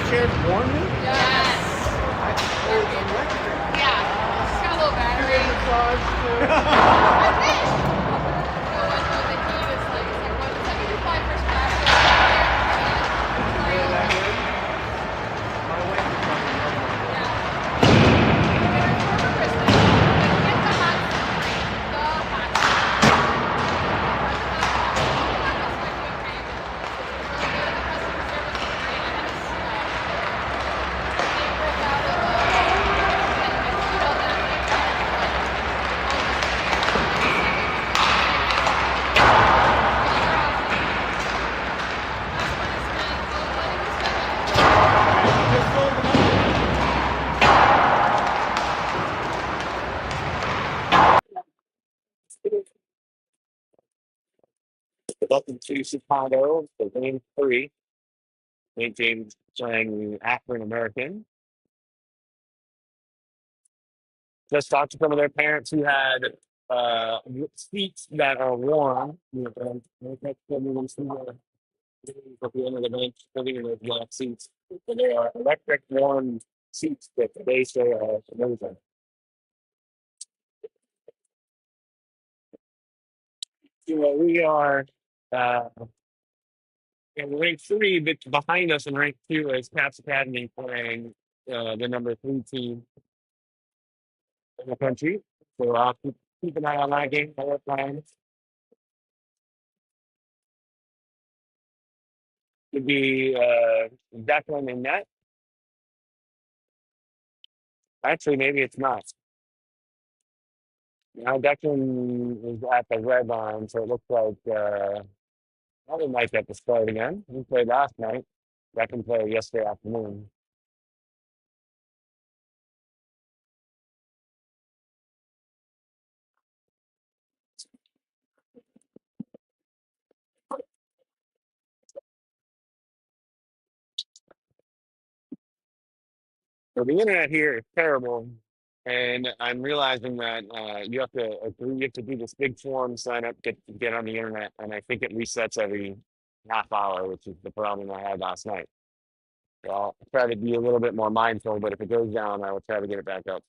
chairs warm you? Yes. Yeah. It's got a little battery. Massage too. I wish. No, I know the heat is like, it's like, what is that? You do fly first class. Really that good? My wife is probably loving it. Yeah. For Christmas. Get the hot spring. The hot Just sold them out. Welcome to Chicago, the game 3. St. James playing Affton American. Just talked to some of their parents who had seats that are warm. You know, at the end of the bench, sitting in those black seats. So they are electric warm seats that they say are amazing. You know, we are in rank 3, but behind us in rank 2 is Caps Academy playing the number 3 team in the country. So I'll keep an eye on that game. We're playing. Could be Declan and net. Actually, maybe it's not. Now Declan is at the red line, so it looks like probably might get the start again. He played last night. Declan played yesterday afternoon. So the internet here is terrible, and I'm realizing that you have to agree, you have to do this big form sign up, get on the internet, and I think it resets every half hour, which is the problem I had last night. So I'll try to be a little bit more mindful, but if it goes down, I will try to get it back up.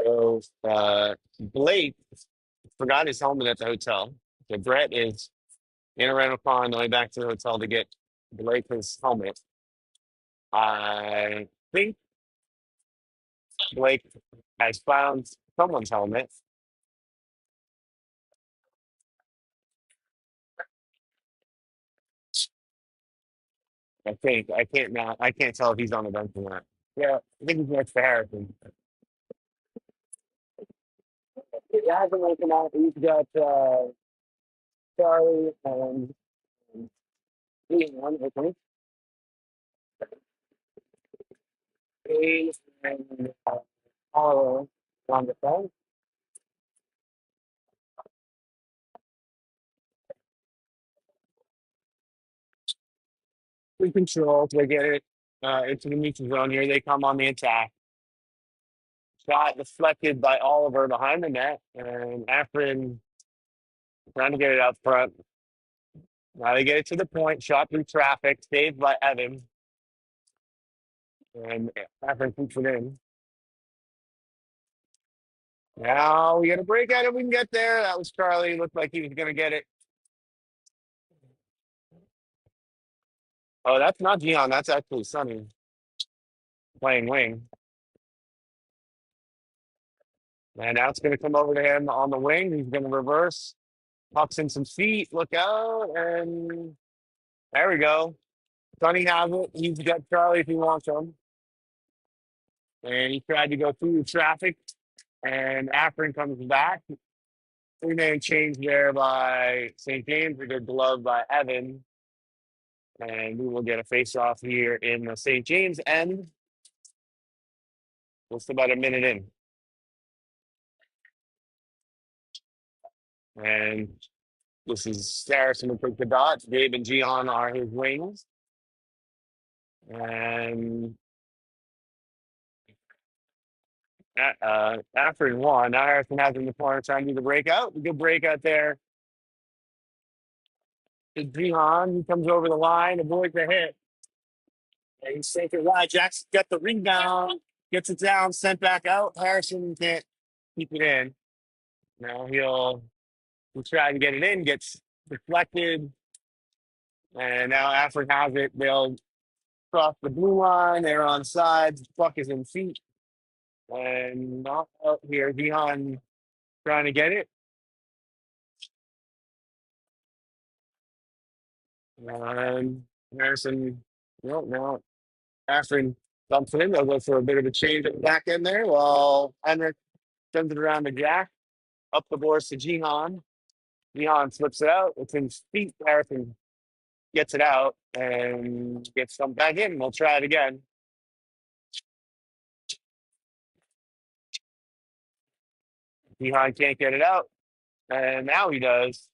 So Blake forgot his helmet at the hotel. So Brett is in a rental car on the way back to the hotel to get Blake his helmet. I think Blake has found someone's helmet. I can't tell if he's on the bench or not. Yeah, I think he's next to Harrison. He hasn't woken up. He's got Charlie and Ian, I think. He and Paolo on the phone. We control. They get it into the neutral zone here. They come on the attack. Shot deflected by Oliver behind the net, and Affron trying to get it out front. Now they get it to the point. Shot through traffic, saved by Evan, and Affron keeps it in. Now we got a break at it. We can get there. That was Charlie. Looked like he was going to get it. Oh, that's not Gian. That's actually Sonny playing wing. And now it's going to come over to him on the wing. He's going to reverse, pucks in some feet, look out, and there we go. Sonny has it. He's got Charlie if he wants him. And he tried to go through the traffic, and Affton comes back. Three-man change there by St. James. A good glove by Evan. And we will get a face-off here in the St. James end. Just about a minute in. And this is Harrison will take the dot. Gabe and Gian are his wings. And Affton won. Now Harrison has in the corner trying to do the breakout. A good breakout there. To Gian. He comes over the line, avoids the hit. And he's taking it wide. Jackson got the rebound, gets it down, sent back out. Harrison can't keep it in. Now he'll try to get it in, gets deflected. And now Afford has it. They'll cross the blue line. They're on sides. Puck is in feet. And not out here. Dion trying to get it. And Harrison, no. Afford dumps it in. They'll go for a bit of a change at the back end there. While Henrik sends it around to Jack. Up the boards to Jihan. Jihan flips it out. It's in feet. Harrison gets it out and gets some back in. We'll try it again. Jihan can't get it out. And now he does.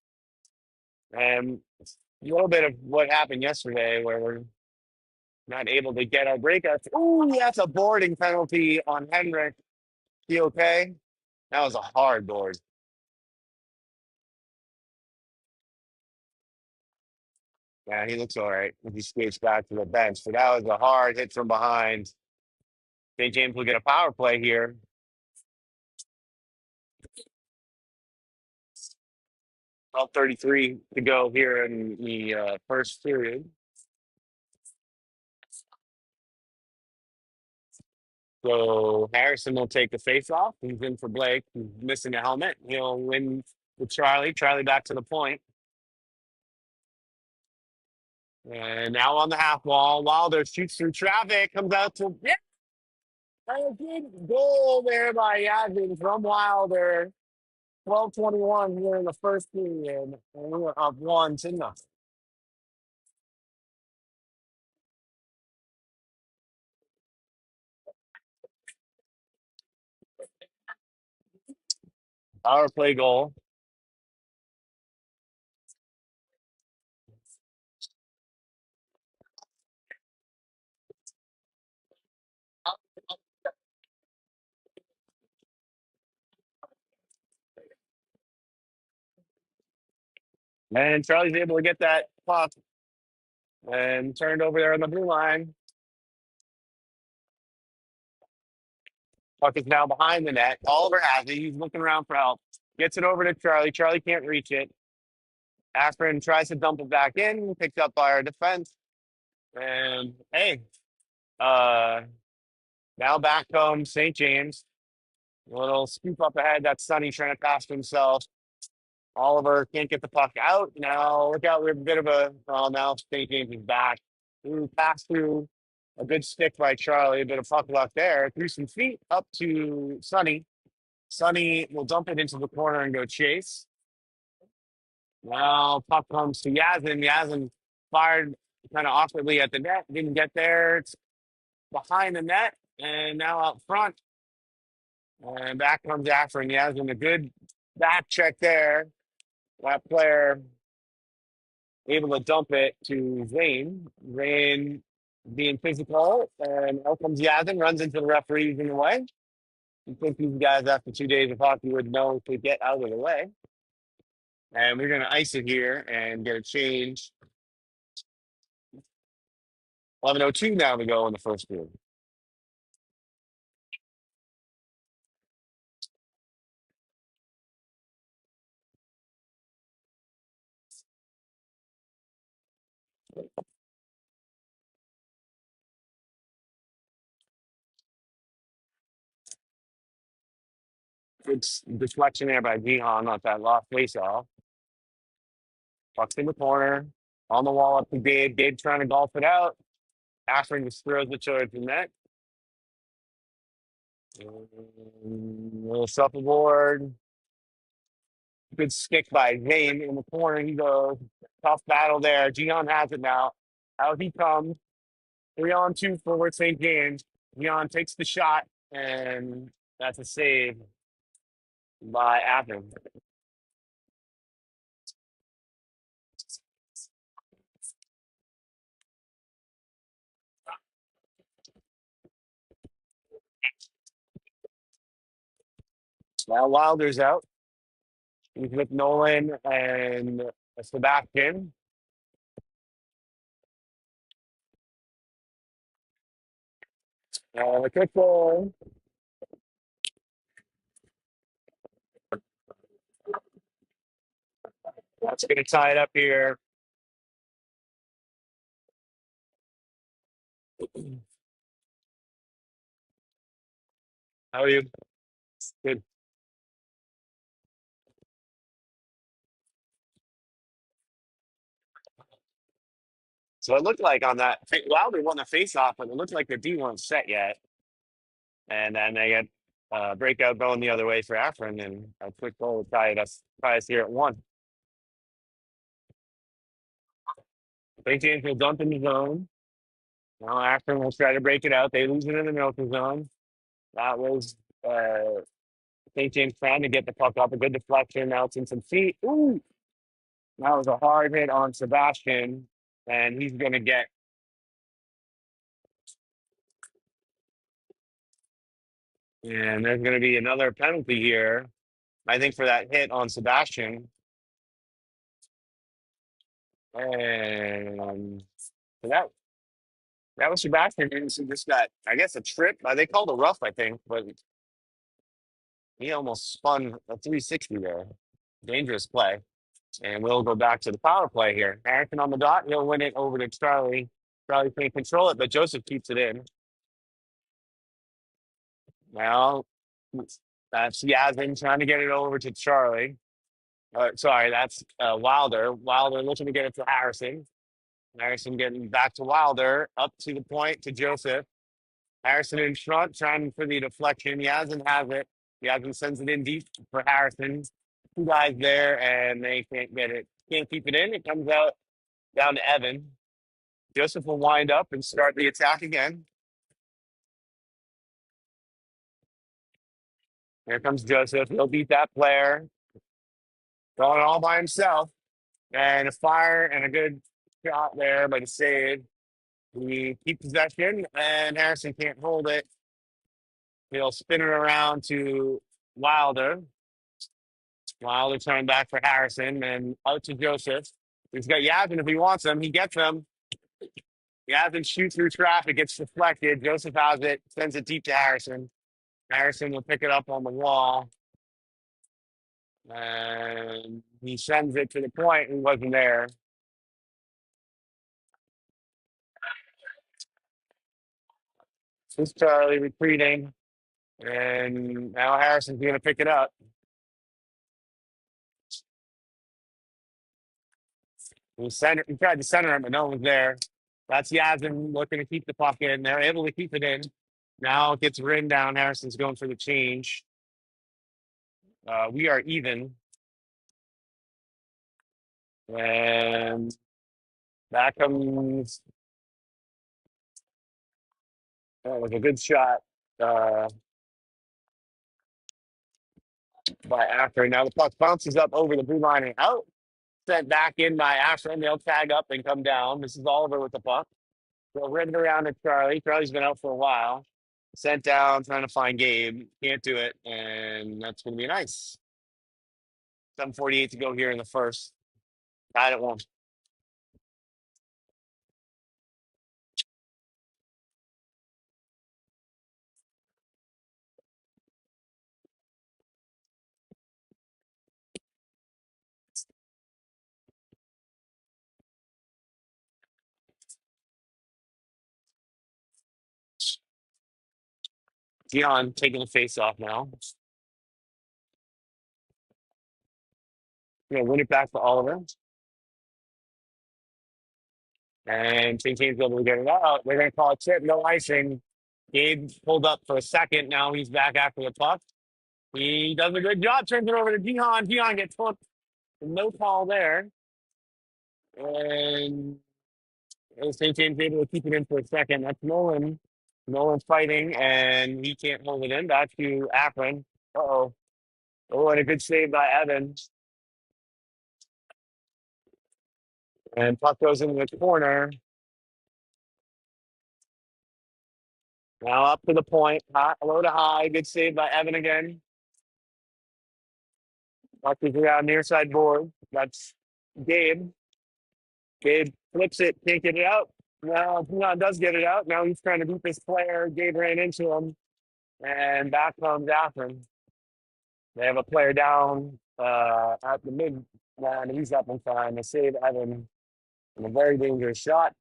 And it's a little bit of what happened yesterday where we're not able to get our breakouts. Ooh, that's a boarding penalty on Henrik. He okay? That was a hard board. Yeah, he looks all right. He skates back to the bench. But that was a hard hit from behind. St. James will get a power play here. 12:33 to go here in the first period. So Harrison will take the face off. He's in for Blake. He's missing a helmet. He'll win with Charlie. Charlie back to the point. And now on the half wall, Wilder shoots through traffic, comes out to a good goal there by Yadvin from Wilder. 12:21 here in the first period, and we're up 1-0. Power play goal. And Charlie's able to get that puck and turned over there on the blue line. Puck is now behind the net. Oliver has it. He's looking around for help. Gets it over to Charlie. Charlie can't reach it. Affron tries to dump it back in. Picked up by our defense. And hey, uh, now back comes St. James. A little scoop up ahead. That's Sonny trying to pass to himself. Oliver can't get the puck out. Now look out. We have a bit of a. Oh, now St. James is back. Ooh, pass through. A good stick by Charlie. A bit of puck luck there. Through some feet up to Sonny. Sonny will dump it into the corner and go chase. Now puck comes to Yazin. Yazin fired kind of awkwardly at the net. Didn't get there. It's behind the net. And now out front. And back comes Affron. Yazin, a good back check there. That player able to dump it to Zane. Zane being physical. And out comes Yazin. Runs into the referees in the way. You think these guys after 2 days of hockey would know to get out of the way. And we're going to ice it here and get a change. 11:02 now to go in the first period. It's deflection there by Gihan off that lost face off. Puck's in the corner. On the wall up to Gabe. Gabe trying to golf it out. Affton just throws it towards the net. Little shuffleboard. Good stick by Zane in the corner. He goes. Tough battle there. Gion has it now. Out he comes. 3-on-2 forward St. James. Gion takes the shot, and that's a save by Affton. Now Wilder's out. He's with Nolan and Sebastian. The kickball. That's going to tie it up here. How are you? Good. So it looked like on that, Wilder won the face-off, but it looked like the D weren't set yet. And then they get breakout going the other way for Affron, and a quick goal to tie us here at 1. St. James will dump in the zone. Now Affron will try to break it out. They lose it in the neutral zone. That was St. James trying to get the puck up. A good deflection. Now it's in some feet. Ooh! That was a hard hit on Sebastian, and he's going to get. And there's going to be another penalty here, I think, for that hit on Sebastian. And so that was Sebastian. And so just got, I guess, a trip. They called a rough, I think, but he almost spun a 360 there. Dangerous play. And we'll go back to the power play here. Harrison on the dot. He'll win it over to Charlie. Charlie can't control it, but Joseph keeps it in. Now, that's Yasmin trying to get it over to Charlie. Sorry, that's Wilder. Wilder looking to get it to Harrison. Harrison getting back to Wilder. Up to the point to Joseph. Harrison in front, trying for the deflection. Yasmin has it. Yasmin sends it in deep for Harrison. 2 guys there, and they can't get it. Can't keep it in. It comes out down to Evan. Joseph will wind up and start the attack again. Here comes Joseph. He'll beat that player. Going all by himself. And a fire and a good shot there, but a save. We keep possession, and Harrison can't hold it. He'll spin it around to Wilder. Wilder trying back for Harrison, and out to Joseph. He's got Yasmin if he wants him. He gets him. Yasmin shoots through traffic, gets deflected. Joseph has it, sends it deep to Harrison. Harrison will pick it up on the wall. And he sends it to the point. He wasn't there. This is Charlie retreating. And now Harrison's going to pick it up. He tried to center him, but no one's there. That's Yasmin looking to keep the puck in. They're able to keep it in. Now it gets rimmed down. Harrison's going for the change. We are even. And back comes. That was a good shot by Affron. Now the puck bounces up over the blue line and out. Sent back in by Affron. They'll tag up and come down. This is Oliver with the puck. They'll rim it around to Charlie. Charlie's been out for a while. Sent down, trying to find Gabe. Can't do it. And that's going to be nice. 7:48 to go here in the first. Tied at 1. Dion taking the face off now. win it back to Oliver. And St. James able to get it out. They're going to call a tip, no icing. Gabe pulled up for a second. Now he's back after the puck. He does a good job, turns it over to Dion. Dion gets hooked. No call there. And St. James able to keep it in for a second. That's Nolan. Nolan's fighting, and he can't hold it in. Back to Affton. Uh-oh. Oh, and a good save by Evans. And puck goes into the corner. Now up to the point. High, low to high. Good save by Evan again. Puck is around near side board. That's Gabe. Gabe flips it, can't get it out. Now Dion does get it out. Now he's trying to beat this player. Gabe ran into him. And back comes Affton. They have a player down at the mid line. He's up in time. They save Evan in a very dangerous shot.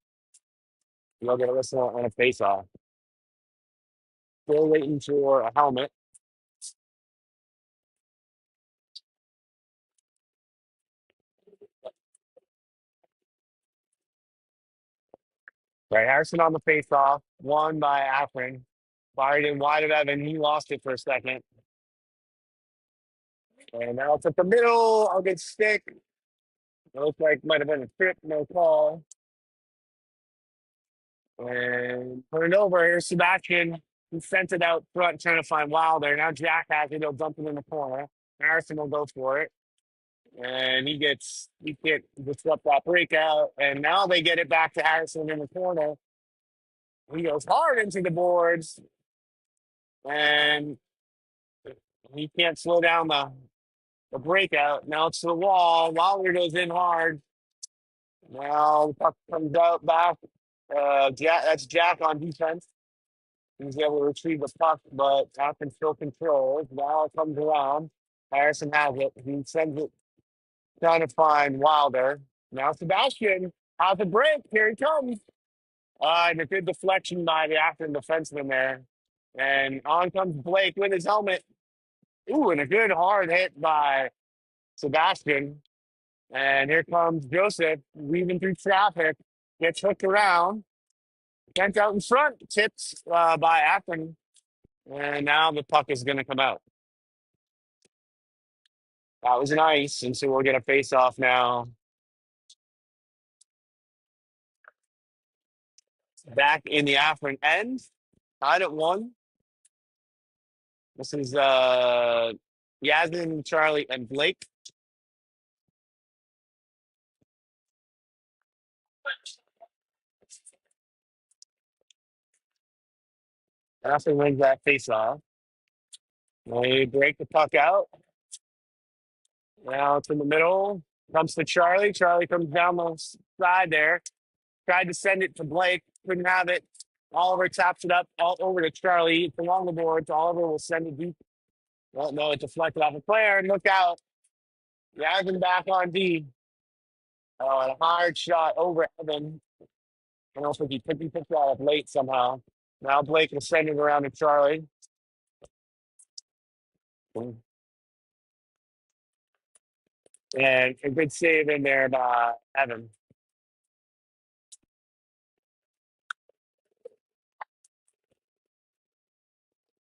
You'll get a whistle on a face-off. Still waiting for a helmet. Right, Harrison on the face-off. Won by Affton. Fired in wide of Evan. He lost it for a second. And now it's at the middle. I'll get stick. It looks like might have been a trip, no call. And put it over. Here's Sebastian. He sent it out front trying to find Wilder. Now Jack has it. He'll dump it in the corner. Harrison will go for it. And he can't disrupt that breakout. And now they get it back to Harrison in the corner. He goes hard into the boards. And he can't slow down the breakout. Now it's to the wall. Wilder goes in hard. Now the puck comes out back. That's Jack on defense. He's able to retrieve the puck, but Affton still controls. Now it comes around. Harrison has it. He sends it trying to find Wilder. Now Sebastian has a break. Here he comes. And a good deflection by the Affton defenseman there. And on comes Blake with his helmet. Ooh, and a good hard hit by Sebastian. And here comes Joseph weaving through traffic. Gets hooked around. Kent out in front. Tips by Affton. And now the puck is going to come out. That was nice. And so we'll get a face-off now. Back in the Affron end. Tied at 1. This is Yasmin, Charlie, and Blake. Affron wins that face-off. They break the puck out. Now it's in the middle. Comes to Charlie. Charlie comes down the side there. Tried to send it to Blake. Couldn't have it. Oliver taps it up all over to Charlie. It's along the boards. Oliver will send it deep. Well, no, it deflected off a player. And look out. Yasmin back on D. Oh, and a hard shot over Evan. I don't think he picked that up late somehow. Now Blake will send it around to Charlie. And a good save in there by Evan.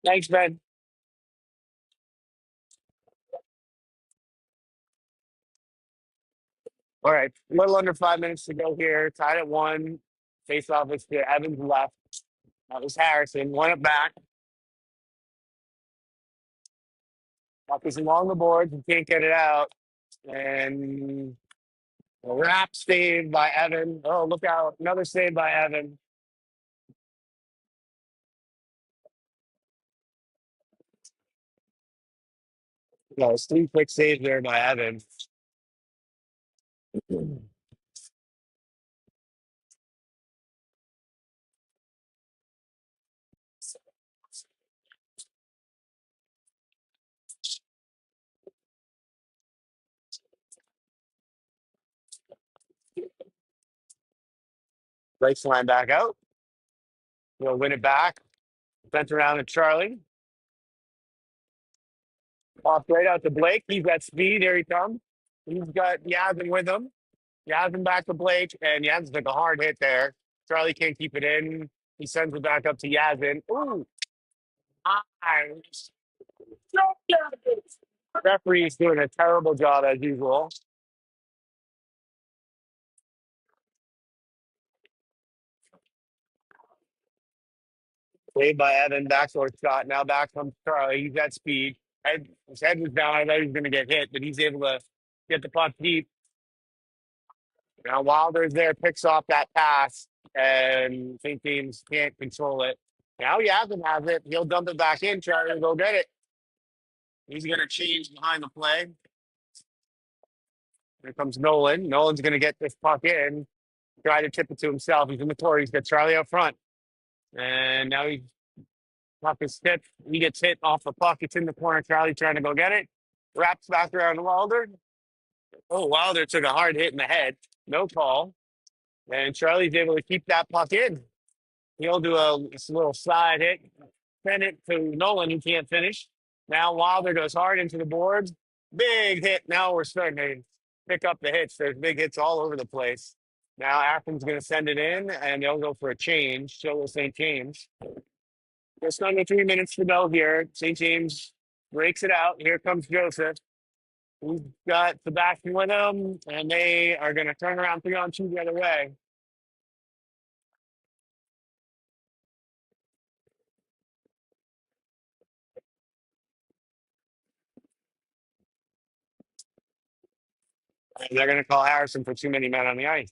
Thanks, Ben. All right, a little under 5 minutes to go here. Tied at 1. Face off is to Evans left. That was Harrison. Won it back. Puck is along the boards. He can't get it out. And a wrap save by Evan. Oh, look out. Another save by Evan. No, it's 3 quick saves there by Evan. Breaks line back out. We'll win it back. Sent around to Charlie. Off right out to Blake. He's got speed. Here he comes. He's got Yasmin with him. Yasmin back to Blake, and Yasmin took a hard hit there. Charlie can't keep it in. He sends it back up to Yasmin. Ooh, eyes. Referee's doing a terrible job as usual. Played by Evan, backdoor shot. Now back comes Charlie. He's got speed. His head was down. I thought he was going to get hit, but he's able to get the puck deep. Now Wilder's there, picks off that pass, and St. James can't control it. Now Yavin has it. He'll dump it back in, try to go get it. He's going to change behind the play. Here comes Nolan. Nolan's going to get this puck in, try to tip it to himself. He's in the corner. He's got Charlie up front. And now puck is tipped. He gets hit off the puck. It's in the corner. Charlie trying to go get it. Wraps back around Wilder. Oh, Wilder took a hard hit in the head. No call. And Charlie's able to keep that puck in. He'll do a little slide hit, send it to Nolan, who can't finish. Now Wilder goes hard into the boards. Big hit. Now we're starting to pick up the hits. There's big hits all over the place. Now Affton's going to send it in, and they'll go for a change. So will St. James. Just under 3 minutes to go here. St. James breaks it out. Here comes Joseph. We've got Sebastian with him, and they are going to turn around 3-on-2 the other way. And they're going to call Harrison for too many men on the ice.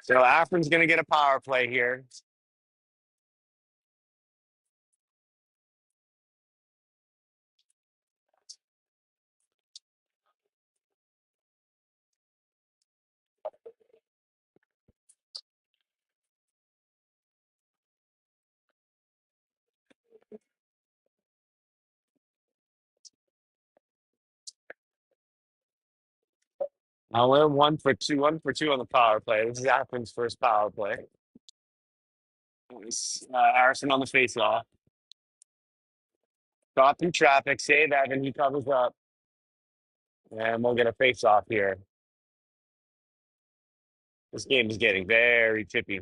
So Affron's going to get a power play here. Now we're 1 for 2 on the power play. This is Affron's first power play. It's, Harrison on the faceoff. Stop through traffic, save Evan, he covers up. And we'll get a faceoff here. This game is getting very chippy.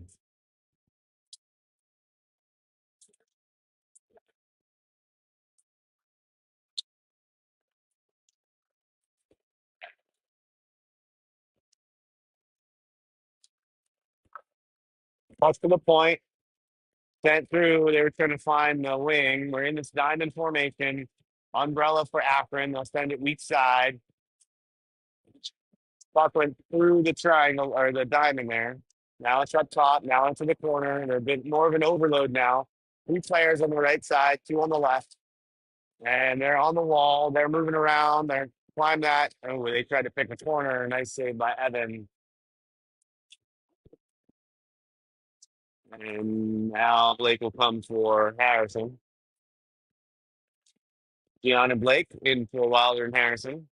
Puck to the point. Sent through. They were trying to find the wing. We're in this diamond formation. Umbrella for Akron. They'll send it weak side. Puck went through the triangle or the diamond there. Now it's up top. Now into the corner. They're a bit more of an overload now. 3 players on the right side, 2 on the left. And they're on the wall. They're moving around. They're climb that. Oh, they tried to pick a corner. Nice save by Evan. And now Blake will come for Harrison. Dion and Blake in for Wilder and Harrison.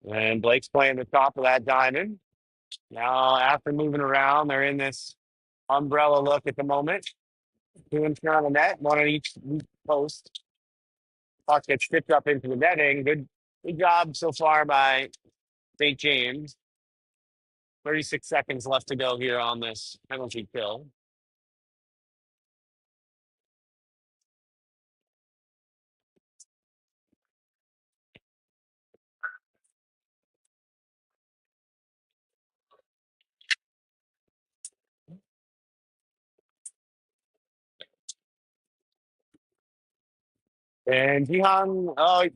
And Blake's playing the top of that diamond. Now, after moving around, they're in this umbrella look at the moment. 2 in front of the net, 1 on each post. Puck gets tipped up into the netting. Good job so far by St. James. 36 seconds left to go here on this penalty kill. And Jihan, oh,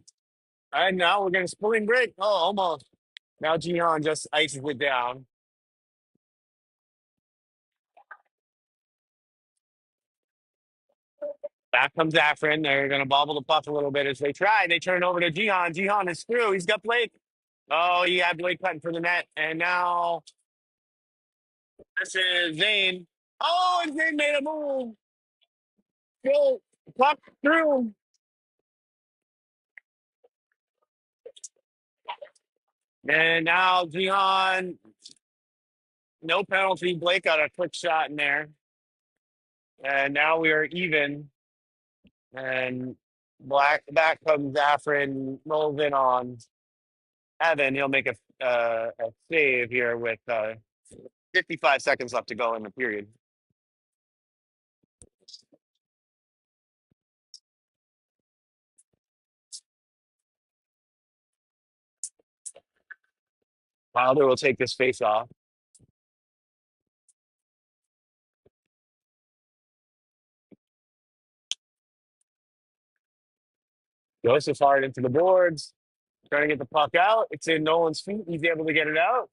and now we're going to spring break. Oh, almost. Now Jihan just ices it down. Back comes Affron. They're going to bobble the puck a little bit as they try. They turn it over to Jihan. Jihan is through. He's got Blake. Oh, he had Blake cutting for the net. And now this is Zane. Oh, and Zane made a move. Go puck through. And now Gian, no penalty. Blake got a quick shot in there. And now we are even. And back comes Affron, rolls in on Evan. He'll make a save here with 55 seconds left to go in the period. Wilder will take this face off. Joseph hard into the boards, trying to get the puck out. It's in Nolan's feet. He's able to get it out.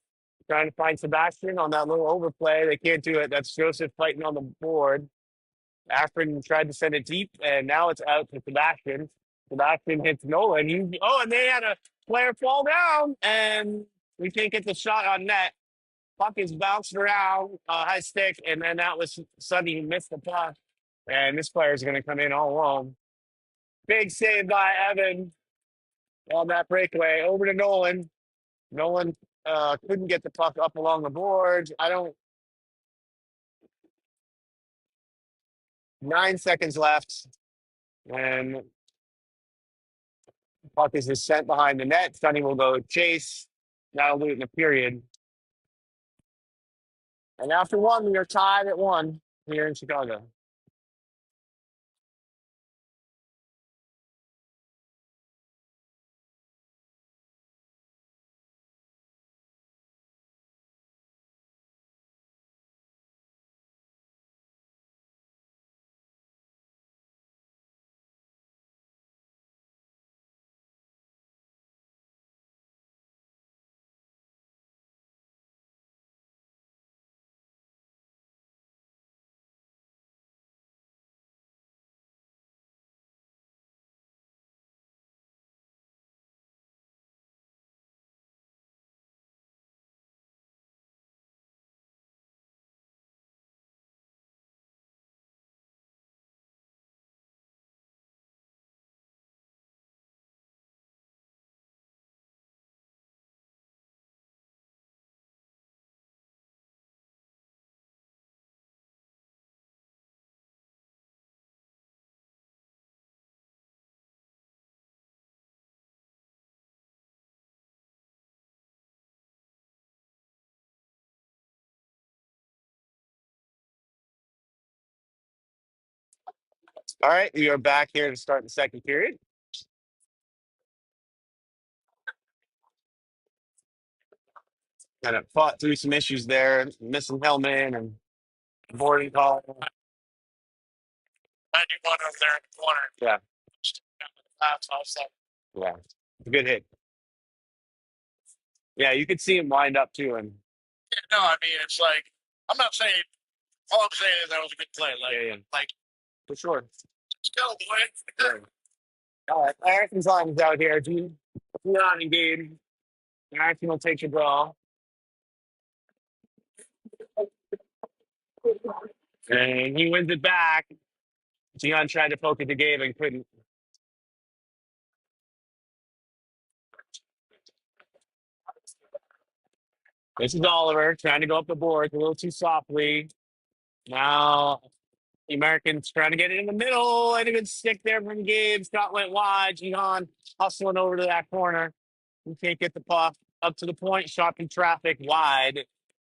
Trying to find Sebastian on that little overplay. They can't do it. That's Joseph fighting on the board. Affron tried to send it deep, and now it's out to Sebastian. Sebastian hits Nolan. And they had a player fall down, and we can't get the shot on net. Puck is bounced around, high stick, and then that was Sonny who missed the puck. And this player is going to come in all alone. Big save by Evan on that breakaway. Over to Nolan. Nolan couldn't get the puck up along the boards. 9 seconds left. And puck is just sent behind the net. Sonny will go chase. That'll do it in the period. And after one, we are tied at 1 here in Chicago. All right, we are back here to start the second period. Kind of fought through some issues there, missing Hellman and boarding call. 91 over there in the corner. Yeah. Yeah. Good hit. Yeah, you could see him wind up too. And No, I mean, it's like, I'm not saying, all I'm saying is that was a good play. Like, yeah. like For sure. still, boy. All right, Harrison's line is out here. Not engaged. Harrison will take the draw. And he wins it back. Gian tried to poke it to Gabe and couldn't. This is Oliver trying to go up the board a little too softly. Now the Americans trying to get it in the middle. And a good stick there from Gabe. Scott went wide. Gian hustling over to that corner. He can't get the puck up to the point. Shot in traffic wide.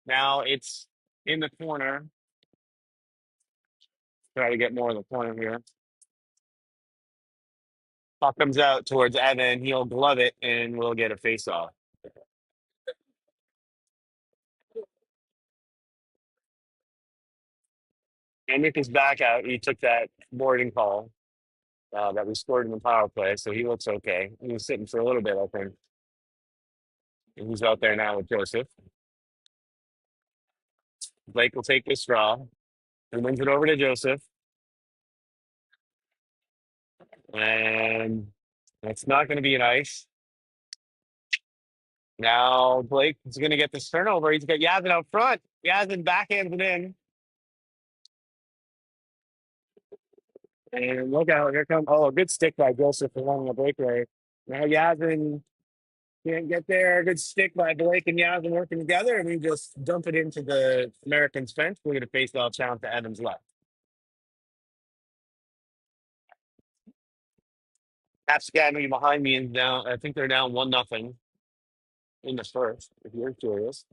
Now it's in the corner. Try to get more in the corner here. Puck comes out towards Evan. He'll glove it and we'll get a face off. Henrik is back out. He took that boarding call that we scored in the power play, so he looks okay. He was sitting for a little bit, I think. And he's out there now with Joseph. Blake will take this draw. He wins it over to Joseph. And it's not going to be an ice. Now Blake is going to get this turnover. He's got Yazin out front. Yazin backhands it in. And look out, here comes, a good stick by Joseph for running a breakaway. Now Yazin Can't get there. A good stick by Blake and Yasmin working together, and we just dump it into the Americans' fence. We're going to face off challenge to Evans left. Caps Academy behind me is down. I think they're down 1-0 in the first, if you're curious.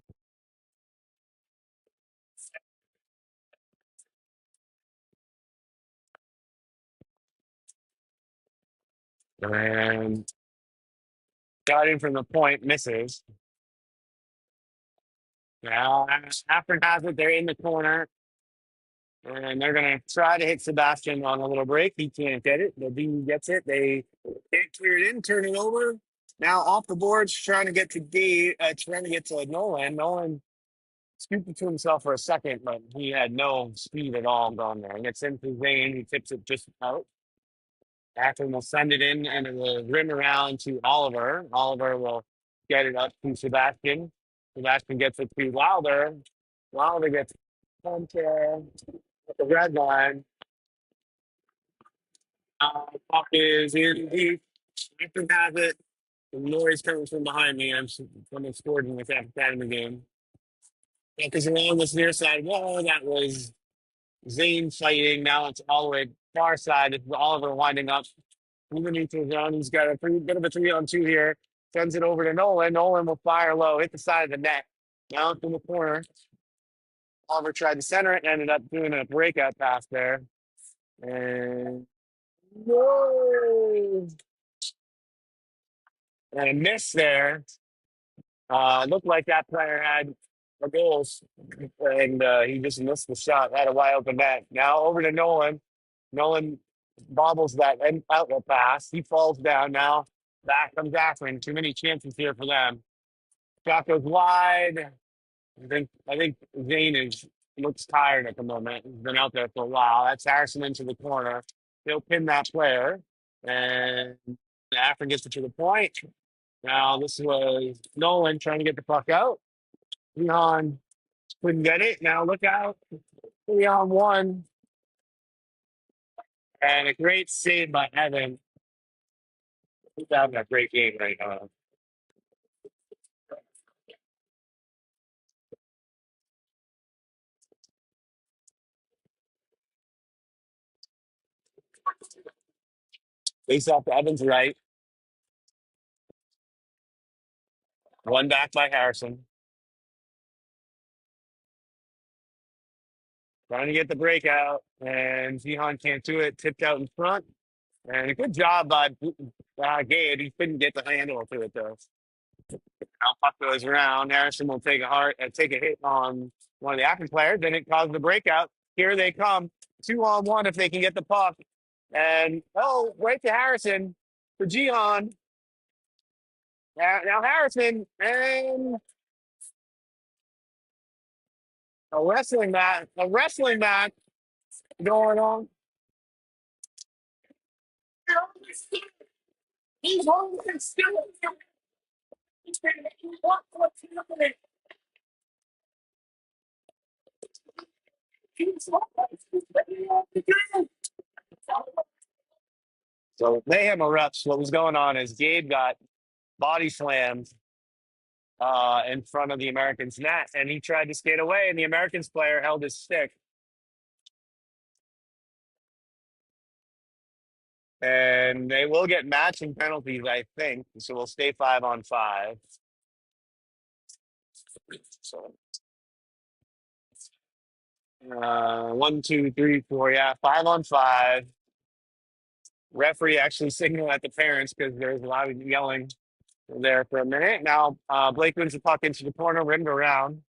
And got in from the point, misses. Now, Affton has it. They're in the corner. And they're going to try to hit Sebastian on a little break. He can't get it. The D gets it. They can't clear it in, turn it over. Now off the boards, trying to get to trying to get to Nolan. Nolan scooped it to himself for a second, but he had no speed at all going there. And it's into Zane. He tips it just out. Affton will send it in and it will rim around to Oliver. Oliver will get it up to Sebastian. Sebastian gets it to Wilder. Wilder gets pumped at the red line. Puck is in deep. Affton has it. The noise coming from behind me. Someone scored in this Academy game. Because around this near side wall, that was Zane fighting. Now it's all the way far side. It's Oliver winding up underneath his zone. He's got a bit of a 3-on-2 here. Sends it over to Nolan. Nolan will fire low, hit the side of the net. Now it's in the corner. Oliver tried to center it and ended up doing a breakout pass there. And whoa! And a miss there. Looked like that player had a goal, and he just missed the shot. Had a wide open net. Now over to Nolan. Nolan bobbles that outlet pass. He falls down. Now back comes Affton. Too many chances here for them. Shot goes wide. I think Zane looks tired at the moment. He's been out there for a while. That's Harrison into the corner. He'll pin that player, and Affton gets it to the point. Now this was Nolan trying to get the puck out. Leon couldn't get it. Now look out. 3-on-1. And a great save by Evan. He's having a great game right now. Face off to Evans right. One back by Harrison. Trying to get the breakout. And Zihan can't do it. Tipped out in front. And a good job by Gabe. He couldn't get the handle to it though. Now puck goes around. Harrison will take a hit on one of the Affton players. Then it caused the breakout. Here they come. 2-on-1 if they can get the puck. And right to Harrison for Jihan. Now Harrison and a wrestling match going on. He's holding still. So mayhem erupts. What was going on is Gabe got body slammed in front of the Americans' net, and he tried to skate away, and the Americans player held his stick. And they will get matching penalties, I think. So we'll stay 5-on-5. So 1, 2, 3, 4, yeah, 5-on-5. Referee actually signaled at the parents because there's a lot of yelling there for a minute. Now Blake wins the puck into the corner, rimmed around.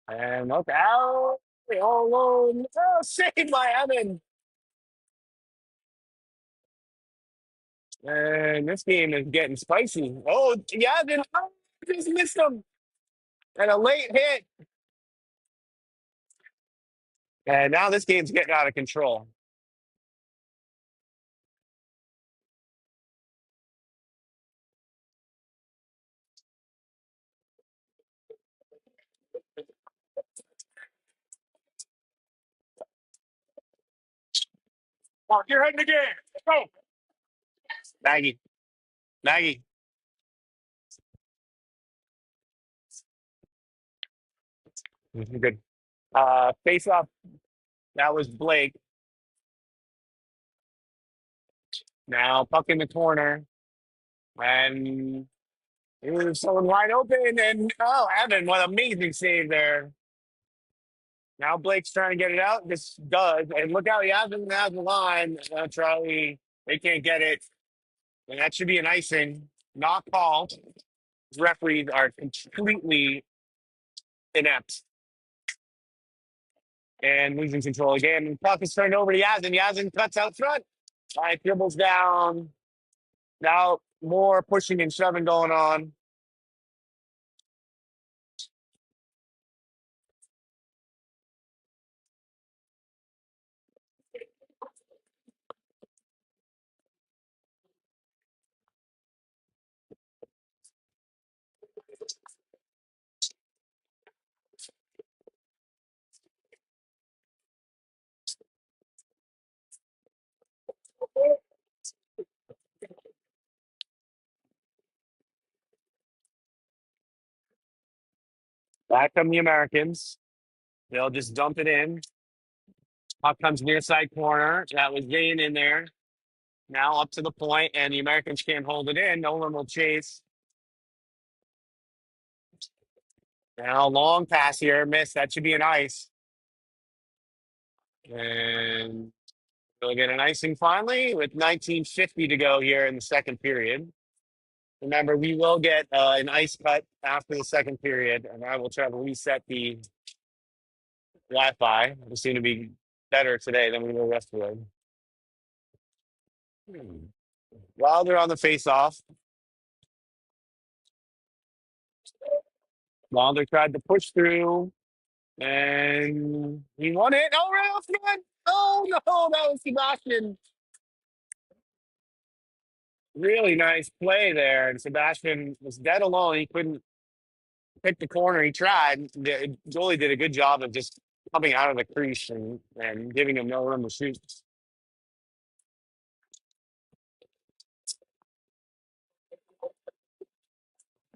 And look out. Oh, no, saved by Evan. And this game is getting spicy. Oh, yeah, then just missed him. And a late hit. And now this game's getting out of control. Mark, you're heading the game. Go. Maggie, Maggie. Good. Face off. That was Blake. Now puck in the corner. And there's someone wide open. And oh, Evan, what amazing save there. Now Blake's trying to get it out. This does. And look out, he has the line. Charlie, they can't get it. And that should be an icing. Not called. Referees are completely inept and losing control again. Puck is turned over to Yazin. Yazin cuts out front. Dribbles down. Now more pushing and shoving going on. Back come the Americans. They'll just dump it in. Puck comes near side corner. That was Zane in there. Now up to the point, and the Americans can't hold it in. No one will chase. Now long pass here, miss. That should be an ice. And we'll get an icing finally with 19:50 to go here in the second period. Remember, we will get an ice cut after the second period, and I will try to reset the Wi-Fi. We seem to be better today than we were yesterday. While they're on the face-off, Wilder tried to push through, and he won it. Oh, right off the bat. Oh, no, that was Sebastian. Really nice play there. And Sebastian was dead alone. He couldn't pick the corner. He tried. The goalie did a good job of just coming out of the crease and giving him no room to shoot.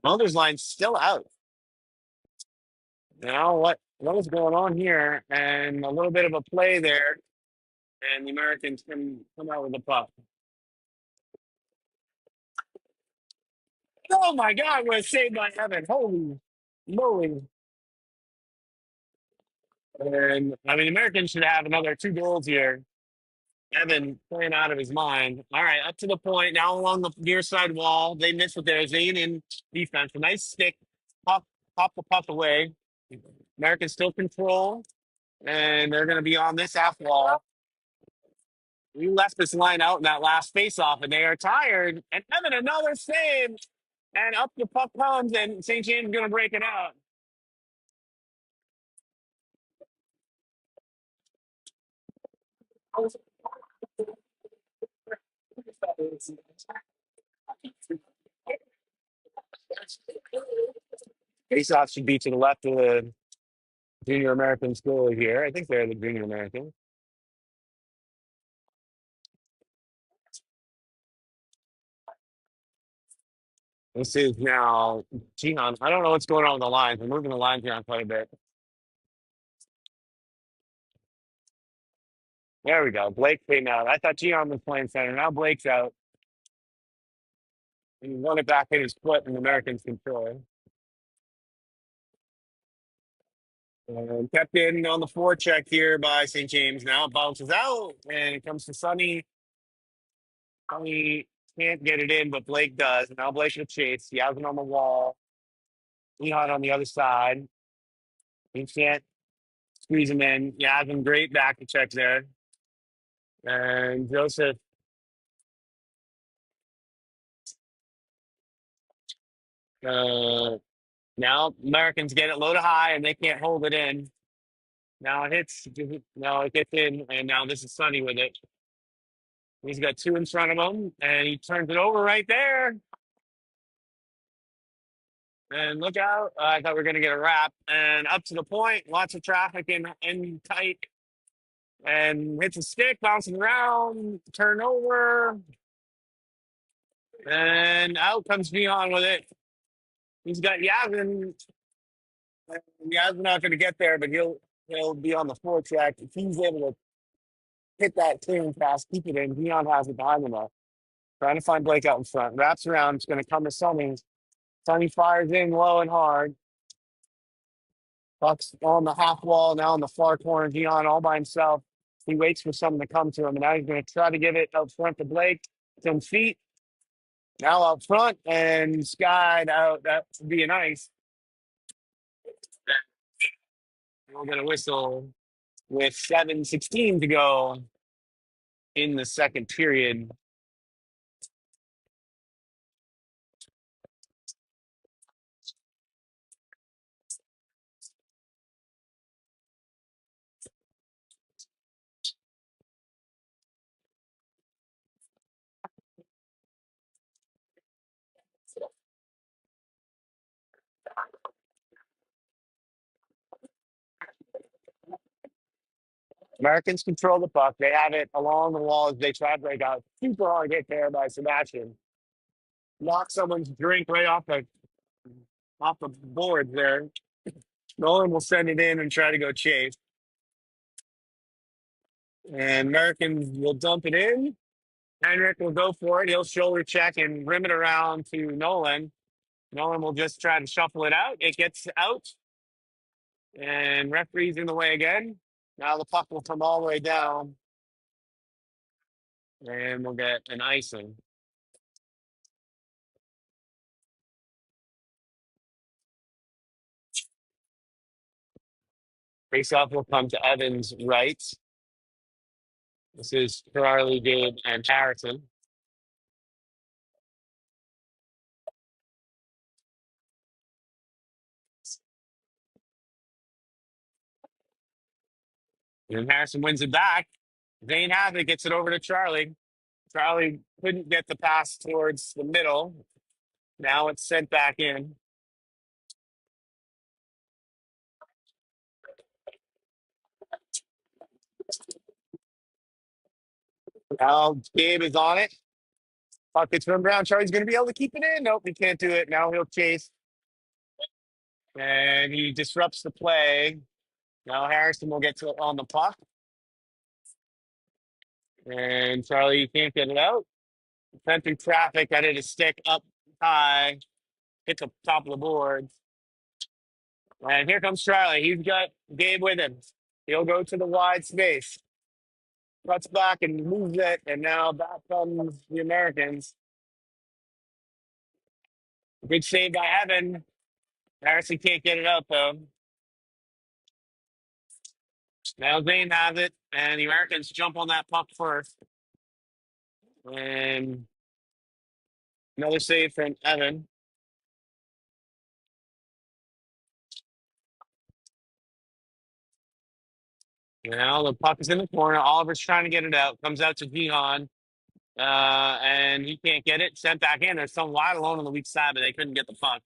Wilder's line's still out. Now what is going on here? And a little bit of a play there, and the Americans can come out with the puck. Oh my God! Was saved by Evan. Holy moly! And I mean, the Americans should have another 2 goals here. Evan playing out of his mind. All right, up to the point now along the near side wall. They miss with their Zane in defense. A nice stick, pop the puck away. Americans still control, and they're going to be on this half wall. We left this line out in that last face-off, and they are tired. And Evan, another save. And up the puck comes, and St. James is going to break it out. Face-off should be to the left of the Junior American school here. I think they're the Junior American. This is now Gian. I don't know what's going on with the lines. We're moving the lines around quite a bit. There we go. Blake came out. I thought Gian was playing center. Now Blake's out. And he won it back in his foot, and the Americans control. And kept in on the forecheck here by St. James. Now it bounces out, and it comes to Sonny. Sonny can't get it in, but Blake does. Now Blake will chase. He has it on the wall. Leon on the other side. He can't squeeze him in. Yeah, has him great back to check there. And Joseph. Now Americans get it low to high, and they can't hold it in. Now it hits. Now it gets in, and now this is Sonny with it. He's got 2 in front of him, and he turns it over right there. And look out. I thought we were going to get a wrap. And up to the point, lots of traffic in tight. And hits a stick, bouncing around, turn over. And out comes Dion with it. He's got Yavin. Yavin not going to get there, but he'll be on the forecheck. If he's able to hit that clearing pass, keep it in, Dion has it behind him up. Trying to find Blake out in front. Wraps around. It's going to come to Sonny. Sonny fires in low and hard. Buck's on the half wall, now on the far corner. Dion all by himself. He waits for someone to come to him, and now he's going to try to give it out front to Blake. 10 feet. Now out front, and skied out. That would be an ice. We're going to whistle with 7:16 to go in the second period. Americans control the puck. They have it along the wall as they try to break out. Super hard hit there by Sebastian. Knock someone's drink right off the board there. Nolan will send it in and try to go chase. And Americans will dump it in. Henrik will go for it. He'll shoulder check and rim it around to Nolan. Nolan will just try to shuffle it out. It gets out. And referee's in the way again. Now the puck will come all the way down. And we'll get an icing. Face-off will come to Evans' right. This is Charlie, Gabe, and Harrison. And Harrison wins it back. Zane Havoc gets it over to Charlie. Charlie couldn't get the pass towards the middle. Now it's sent back in. Now Gabe is on it. Puck gets from Brown. Charlie's going to be able to keep it in. Nope, he can't do it. Now he'll chase. And he disrupts the play. Now Harrison will get on the puck. And Charlie can't get it out. Sent through traffic. I did a stick up high. Hit the top of the board. And here comes Charlie. He's got Gabe with him. He'll go to the wide space. Cuts back and moves it. And now back comes the Americans. Big save by Evan. Harrison can't get it up, though. Now Zane has it. And the Americans jump on that puck first. And another save from Evan. Now the puck is in the corner. Oliver's trying to get it out. Comes out to Gihan. And he can't get it. Sent back in. There's some wide alone on the weak side, but they couldn't get the puck.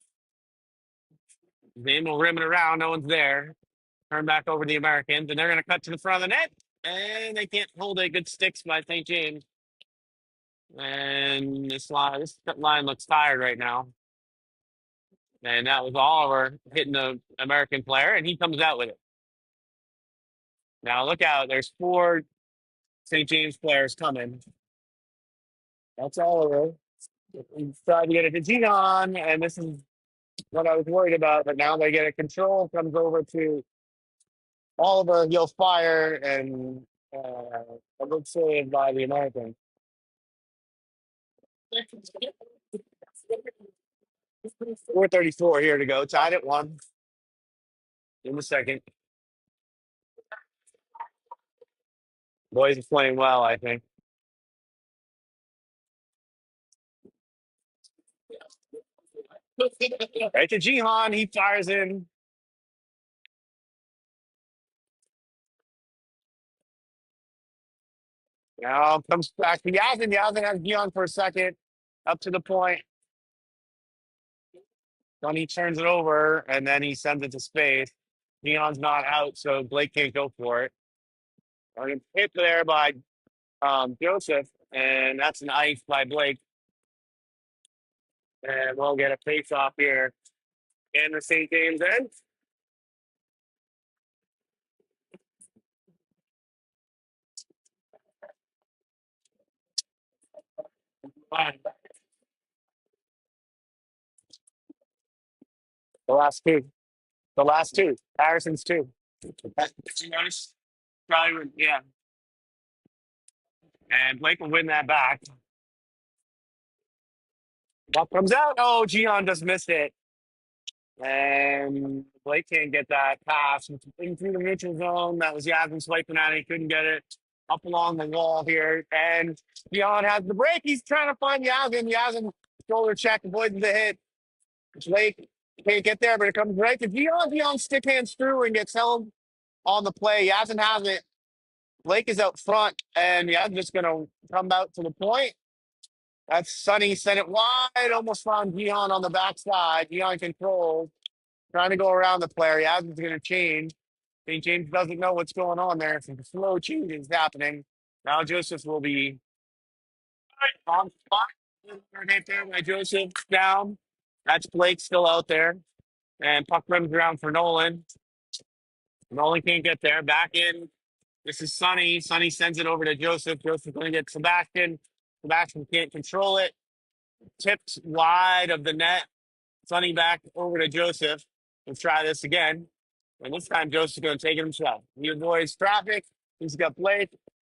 Zane will rim it around. No one's there. Turn back over to the Americans, and they're going to cut to the front of the net. And they can't hold it. Good sticks by St. James. And this line looks tired right now. And that was Oliver hitting the American player, and he comes out with it. Now look out. There's 4 St. James players coming. That's Oliver. He's trying to get it to Gihan, and this is what I was worried about. But now they get it control. Comes over to Oliver. He'll fire, and a good save by the American. 4:34 here to go. Tied at 1 in the second. Boys are playing well, I think. Right to Gihan. He fires in. Now comes back to Yazin. Yazin has Gihan for a second. Up to the point. Then he turns it over, and then he sends it to space. Gihan's not out, so Blake can't go for it. Hit there by Joseph, and that's an ice by Blake. And we'll get a face off here in the St. James end. Fine. The last two. The last two. Harrison's two. Did you notice? Probably would, yeah. And Blake will win that back. Ball comes out. Oh, Gian just missed it. And Blake can't get that pass in through the neutral zone. That was Yasmin swiping at it. He couldn't get it up along the wall here. And Gian has the break. He's trying to find Yasmin. Yasmin shoulder check, avoids the hit. Blake can't get there, but it comes right to Gian. Gian stick hands through and gets held on the play. Yasmin has it. Blake is out front, and Yasmin's just going to come out to the point. That's Sonny. Sent it wide. Almost found Gian on the backside. Gian controls. Trying to go around the player. Yasmin's going to change. St. James doesn't know what's going on there. Some slow changes happening. Now Joseph will be on spot. Right there by Joseph down. That's Blake still out there. And puck runs around for Nolan. Nolan can't get there. Back in. This is Sonny. Sonny sends it over to Joseph. Joseph's going to get Sebastian. Sebastian can't control it. Tipped wide of the net. Sonny back over to Joseph. Let's try this again. And this time Joseph's going to take it himself. He avoids traffic. He's got Blake.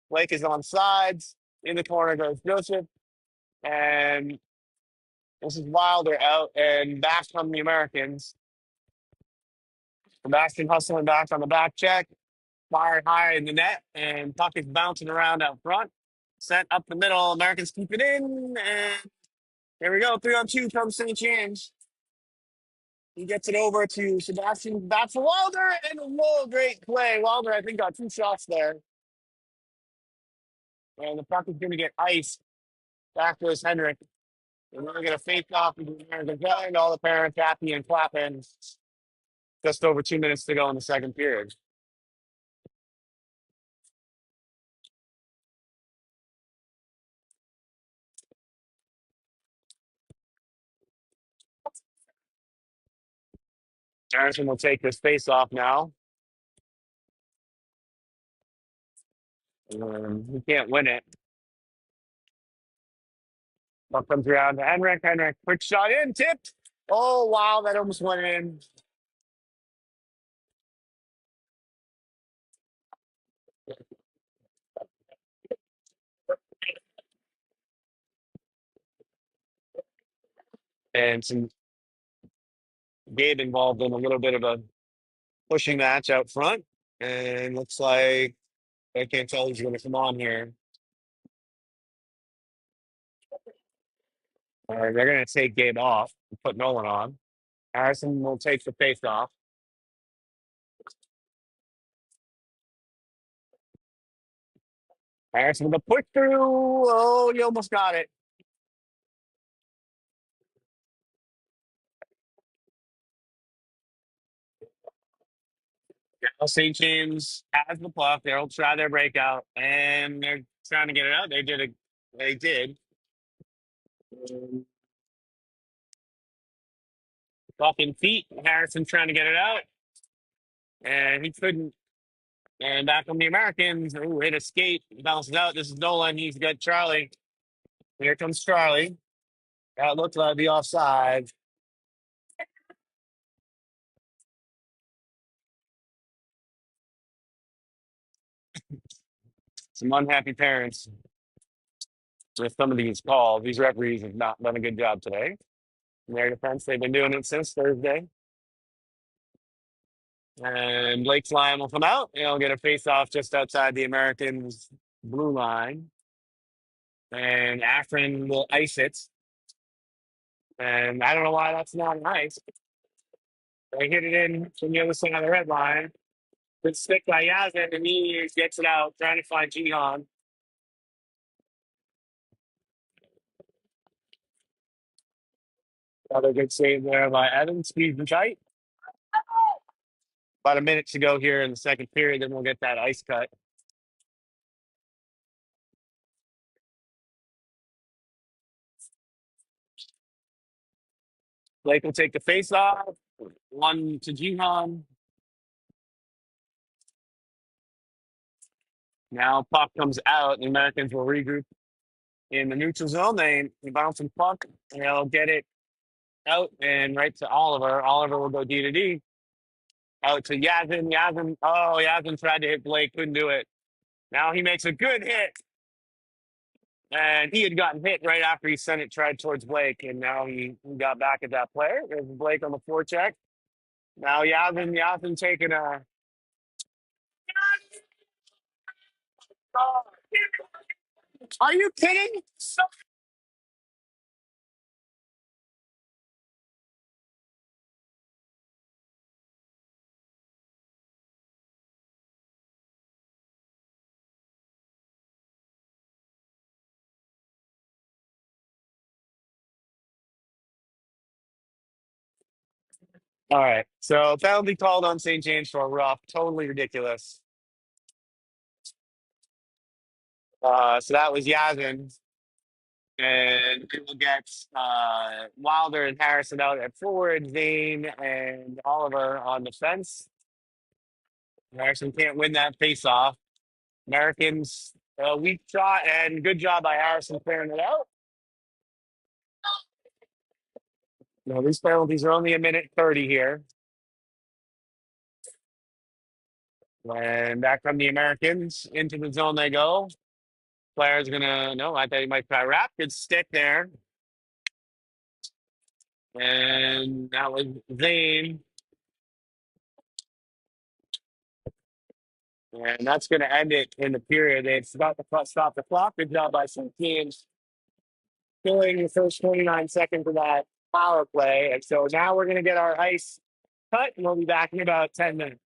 Blake is on sides. In the corner goes Joseph. And this is Wilder out. And back from the Americans. Sebastian hustling back on the back check. Fire high in the net. And puck is bouncing around out front. Sent up the middle. Americans keep it in. And there we go. 3-on-2 comes St. James. He gets it over to Sebastian, back for Wilder, and whoa, great play. Wilder, I think, got two shots there. And the puck is going to get iced. Back goes Henrik. And we're going to face off with the American flag, and all the parents happy and clapping. Just over 2 minutes to go in the second period. Harrison will take this face off now. He can't win it. Puck comes around to Henrik. Henrik, quick shot in, tipped. Oh, wow, that almost went in. And some Gabe involved in a little bit of a pushing match out front. And looks like I can't tell who's going to come on here. They're going to take Gabe off and put Nolan on. Harrison will take the face off. Harrison with a push through. Oh, he almost got it. Now St. James has the puck. They'll try their breakout, and they're trying to get it out. They did. They did. Fucking feet. Harrison trying to get it out, and he couldn't. And back on the Americans. Ooh, hit a skate. Bounces out. This is Nolan. He's got Charlie. Here comes Charlie. That looked like the offside. Some unhappy parents with some of these calls. These referees have not done a good job today. In their defense, they've been doing it since Thursday. And Blake's line will come out. And he'll get a face off just outside the Americans' blue line. And Affton will ice it. And I don't know why that's not nice. They hit it in from the other side of the red line. Good stick by Yazin, and he gets it out, trying to find Jihan. Another good save there by Evans. Squeezed and tight. About a minute to go here in the second period, then we'll get that ice cut. Blake will take the face off. One to Jihan. Now puck comes out. The Americans will regroup in the neutral zone. They bounce and puck, and they'll get it out and right to Oliver. Oliver will go D to D. Out to Yazin. Yazin. Oh, Yazin tried to hit Blake, couldn't do it. Now he makes a good hit. And he had gotten hit right after he sent it tried towards Blake, and now he got back at that player. There's Blake on the forecheck. Now Yazin taking a. Are you kidding? All right. So penalty called on St. James for a rough. Totally ridiculous. So that was Yazin. And we will get Wilder and Harrison out at forward, Zane and Oliver on defense. Harrison can't win that face-off. Americans, a weak shot, and good job by Harrison clearing it out. No, these penalties are only a minute 30 here. And back from the Americans. Into the zone they go. Player's gonna, no, I thought he might try wrap. Good stick there. And that was Zane. And that's going to end it in the period. They forgot to stop the clock. Good job by some teams killing the first 29 seconds of that power play. And so now we're going to get our ice cut, and we'll be back in about 10 minutes.